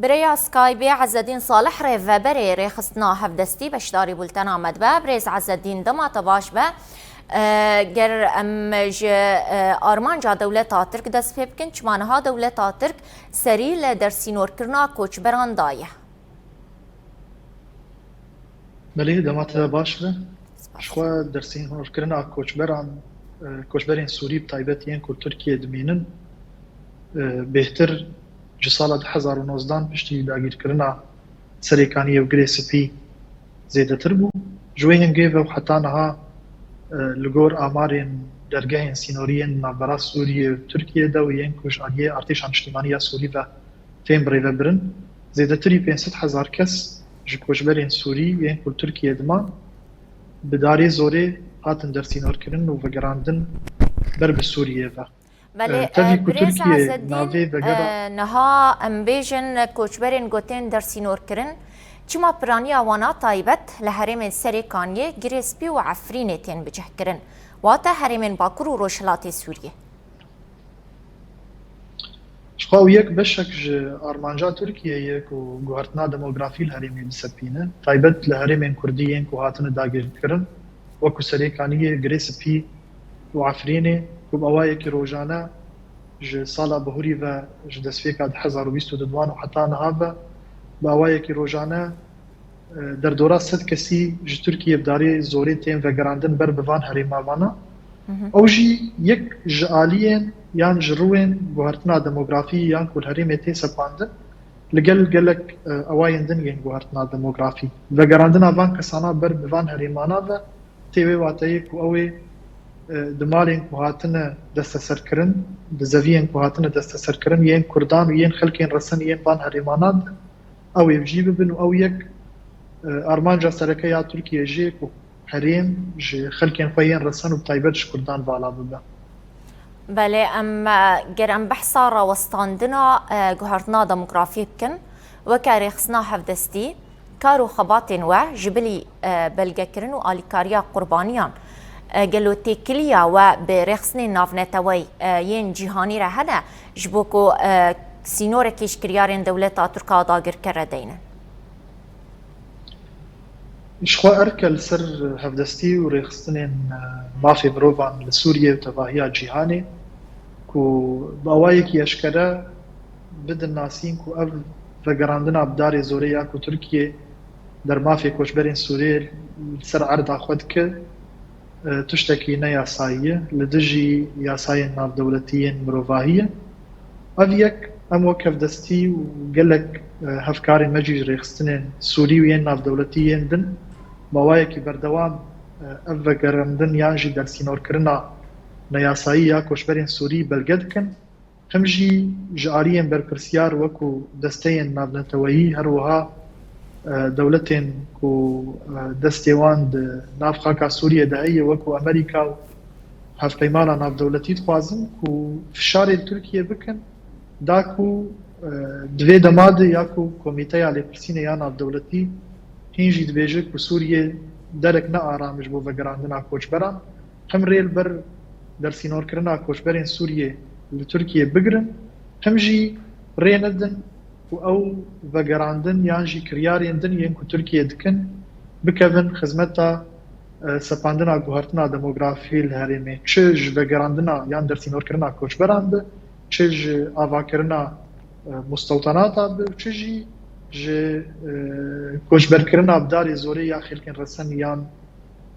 بریا سکایبی عزالدین صالح ریو بری ریخستنا هفدستی بشداری بولتنا مدبه بریز عزالدین دما تباش به گر امج آرمانجا دولت ترک دست پی بکن چمانها دولت ترک سری لدرسینور کرنا کوچ براندایه بله دما تباش به شخوا درسینور کرنا کوچبرین سوری بتایبتین کو ترکیه دمینن بهتر جسالة 2019 پشتی داگیرکردنا سرێکانی و گرێسپی زێدەتر بوو جوێ هەنگێڤە و حتا نەها لەگۆر ئامارێن دەرگەهێن سینۆریên ناوبەرا سووریە و تورکیەدا و یەن کوژاریە ئارتێشا نیشتیمانیە سووری بە تێم بڕێڤە برن زێدەتری 500,000 کەس ji koçberên Sûrî yên ku Tirkiye dima bi darê zorê hatin dersînorkirin û vegerandin ber bi Sûriyê ve. بله بریز عزالدین نها امبیجن کوچبرین گوتین درسینور کرن چما پرانی آوانا تایبت لحرم سریکانیه گریسپی و عفرینتین بجه کرن واتا حرم باکر و روشلات سوریه شخوا یک بشک آرمانجا ترکیه یک و گوهرتنا دموگرافی الحرمی بسپینه تایبت لحرم کردیین که هاتن داگیر کرن وکو سریکانیه گریسپی و عفرینه كوب أوايك روجانا ج صالة بهوري و ج دسفيك عد 2022 وحتى نهابا بأوايك روجانا در دورا ست كسي ج تركيا بداري زوري تين و گراندن بر بوان هريما وانا او جي يك ج آليين يان ج روين گوهرتنا دموغرافي يان كل هريمي تين سپاندن لگل گلك أواين دن ين گوهرتنا دموغرافي و گراندن آوان كسانا بر بوان هريمانا و تيوي واتايك و اوي دمالين كوهاتنا دستسركرن بزاويين كوهاتنا دستسركرن ين كردان وين خلكين رسن ين بان هريمانات او يجيب بن او يك ارمانجا سركيا تركيا جيك هريم جي خلكين خوين رسن وبتايبتش كردان بالا بدا بله اما جرم بحصارة وستاندنا جوهرتنا ديموغرافي بكن وكاريخسنا حفدستي كارو خباطين و جبلي بلغكرن واليكاريا قربانيان قالوا تيكليا وبرخصني نافنتوي ين جهاني رهنا جبوكو سينور كيش كريارين دولة تركا داغر كردين شخوا أركل سر هفدستي ورخصنين مافي بروفان لسوريا وتباهيا جهاني كو باوايك يشكرا بدن ناسين كو أف فقراندنا بداري زوريا كو تركيا در مافي كوشبرين سوريا سر عرض أخوتك تشتكي نياساية لدجي ياساية ناف دولتيين مروفاهية أفيك أم وكف دستي وقالك هفكاري مجيج ريخستنين سوريوين ناف دولتيين دن موايكي بردوام أفا قرندن يانجي درسينور كرنا نياساية كوشبرين سوري بلقدكن همجي جاريين بربرسيار وكو دستين ناف نتوهي هروها دولتين كو دستيوان ناف خاكا سوريا دهية وكو أمريكا هف قيمانا ناف دولتي تخوازن كو فشاري تركيا بكن داكو دوي دماد ياكو كوميتايا لبرسينة يا ناف دولتي هنجي دبيجي كو سوريا درك نا آرامش بو وگراندنا كوچبران هم ريل بر درسينور كرنا كوچبرين سوريا لتركيا بگرن همجي ريندن او وگراندن یانجی کریارین دن ین کو ترکیه دکن بکوین خدمتا سپاندنا گوهرتنا دموگرافی الهرمی چج وگراندنا یان درسینور کرنا کوچبران به چج آوا کرنا مستوطنات به چجی ج کوچبر کرنا بداری زوری یا خلکن رسن یان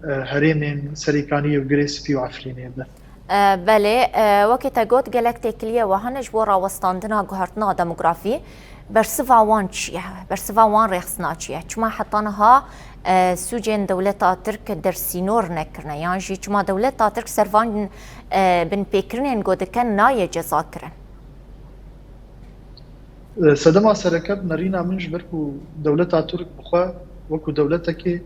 هرمین سریکانی و گریسپی و عفرینی به بله وقتی گوت گلکتیکلیه و هنج بورا وستاندنا گوهرتنا دموگرافی برسفا وان چیه برسفا وان رخصنا چیه چما حطانها سوجين دولة ترك درسينور نكرنا يعني چما دولة ترك سرفان بن بيكرنين قد كان ناية جزاكرن سدما سركب نرينا منج بركو دولة ترك بخوا وكو دولتك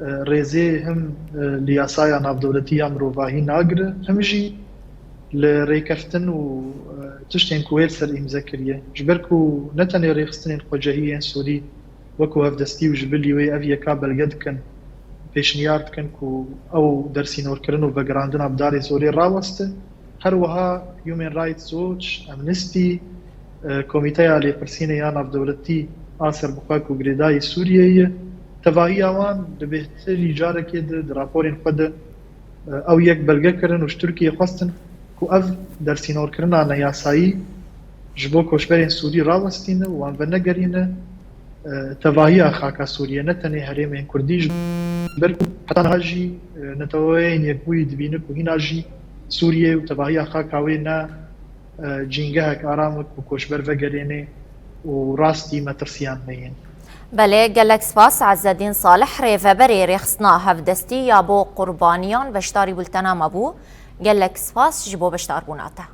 ريزي هم لياسايا ناف دولتي امروفاهي ناقر همجي لريكفتن و تشتين كويل سر إمزاكرية جبركو نتني ريخستنين خوجهيين سوري وكو هفدستي وجبلي وي أفيا كابل قد كن بيشنيارد كن كو أو درسينور كرن و بقراندنا بداري سوري راوست هروها Human Rights Watch, Amnesty کۆمیتەیە لێپرسینە یان ناودەوڵەتی ئاسەر بخواک و گرێدایی سووریەیە تەواهی ئەوان دەبێتتری جارێکێ راپۆرێن خۆدە ئەو یەک بەلگەکردن و شتورکی خواستن و ئەف دەرسینۆرکردنا یاسایی ji bo koçberên Sûrî rawestîne û wan vennegerîne tevahiya xaka Sûriye ne tenê herêmên Kurdî ji ber heta jî neteweyên yekbûyî dibîne ku hîna jî Sûriye û tevahiya xaka wê ne cîngehek aramik û koçber vegerêne û rastî metirsiyan neyên. بله گلک سپاس عزالدین صالح ریوبری رخصنا هفدستی یا بو قربانیان بشتاری بولتنا مبو گلک سپاس جبو بشتار بوناته